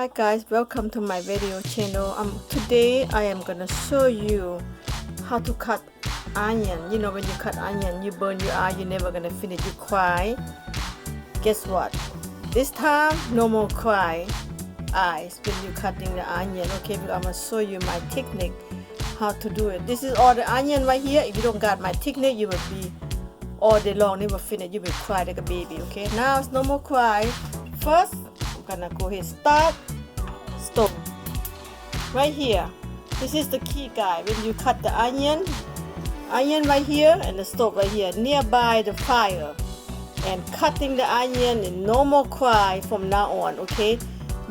Hi guys, welcome to my video channel. Today I am gonna show you how to cut onion. You know when you cut onion, you burn your eye, you're never gonna finish, you cry. Guess what? This time, no more cry eyes when you're cutting the onion. Okay, I'm gonna show you my technique how to do it. This is all the onion right here. If you don't got my technique, you will be all day long, never finish, you will cry like a baby. Okay, now it's no more cry. First, I'm gonna go ahead, stop. Right here, this is the key, guy. When you cut the onion right here and the stove right here nearby the fire, and cutting the onion and no more cry from now on. Okay,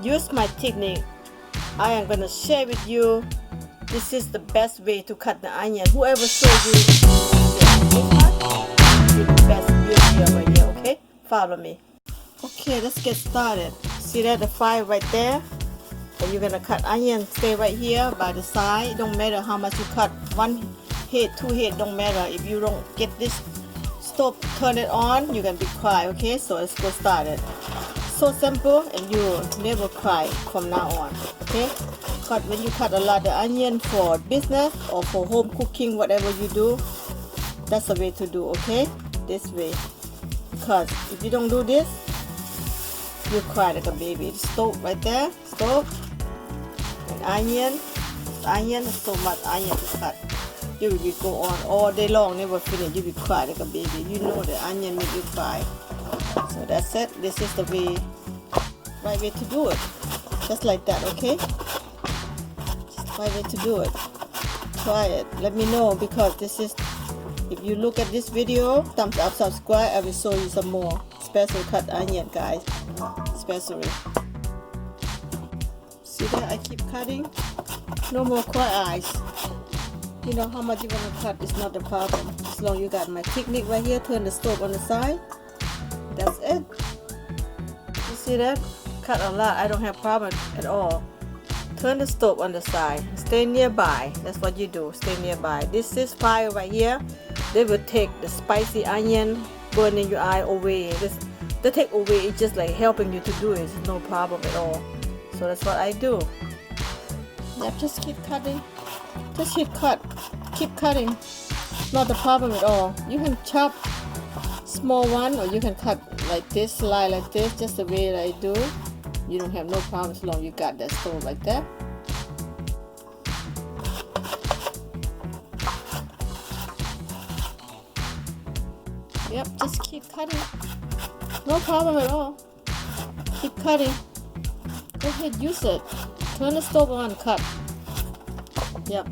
use my technique. I am gonna share with you. This is the best way to cut the onion. Whoever showed you this the best video right here. Okay, follow me. Okay, let's get started. See that the fire right there? And you're gonna cut onion, stay right here by the side. Don't matter how much you cut, one head, two head, don't matter. If you don't get this stove, turn it on, you're gonna be cry. Okay, so let's go start it. So simple, and you never cry from now on. Okay, when you cut a lot of onion for business or for home cooking, whatever you do, that's the way to do. Okay, this way, because if you don't do this, you cry like a baby. Stove right there, stove. Onion, so much onion to cut. You will go on all day long, never finish. You will cry like a baby. You know the onion make you cry. So that's it. This is the right way to do it. Just like that, okay? Just right way to do it. Try it. Let me know, because this is. If you look at this video, thumbs up, subscribe. I will show you some more special cut onion, guys. Especially. See that I keep cutting? No more cry eyes. You know how much you want to cut is not the problem. As long as you got my technique right here, turn the stove on the side. That's it. You see that? Cut a lot. I don't have problem at all. Turn the stove on the side. Stay nearby. That's what you do. Stay nearby. This is fire right here. They will take the spicy onion burning your eye away. The take away is just like helping you to do it. It's no problem at all. So that's what I do. Yep, just keep cutting. Just keep cutting. Not a problem at all. You can chop small one, or you can cut like this, slide like this, just the way that I do. You don't have no problem as long as you got that stove like that. Yep, just keep cutting. No problem at all. Keep cutting. Go ahead, use it. Turn the stove on, cut. Yep.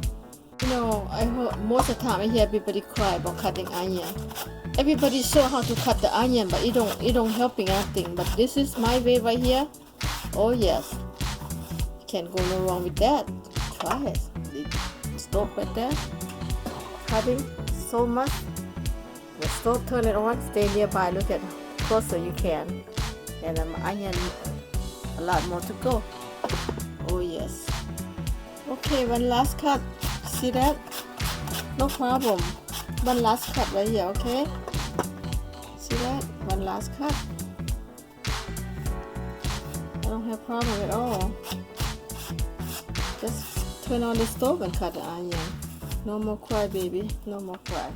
You know, I heard most of the time I hear everybody cry about cutting onion. Everybody show how to cut the onion, but it don't helping anything. But this is my way right here. Oh yes. You can't go no wrong with that. Try it. The stove right there. Cutting so much. The stove, turn it on, stay nearby, look at closer you can. And onion, a lot more to go. Oh yes. Okay, one last cut. See that? No problem. One last cut right here, okay? See that? One last cut. I don't have problem at all. Just turn on the stove and cut the onion. No more cry, baby. No more cry.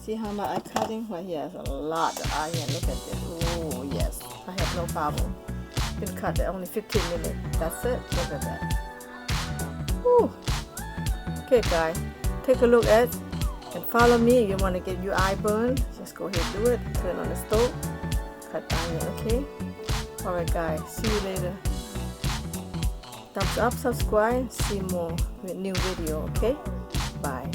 See how much I'm cutting? Right here, a lot of onion. Look at this. Oh yes, I have no problem. Been cut only 15 minutes. That's it. Look at that. Whew. Okay, guys, take a look at and follow me. If you want to get your eye burned, just go ahead and do it. Turn on the stove, cut onion. Okay. All right, guys. See you later. Thumbs up, subscribe. See more with new video. Okay. Bye.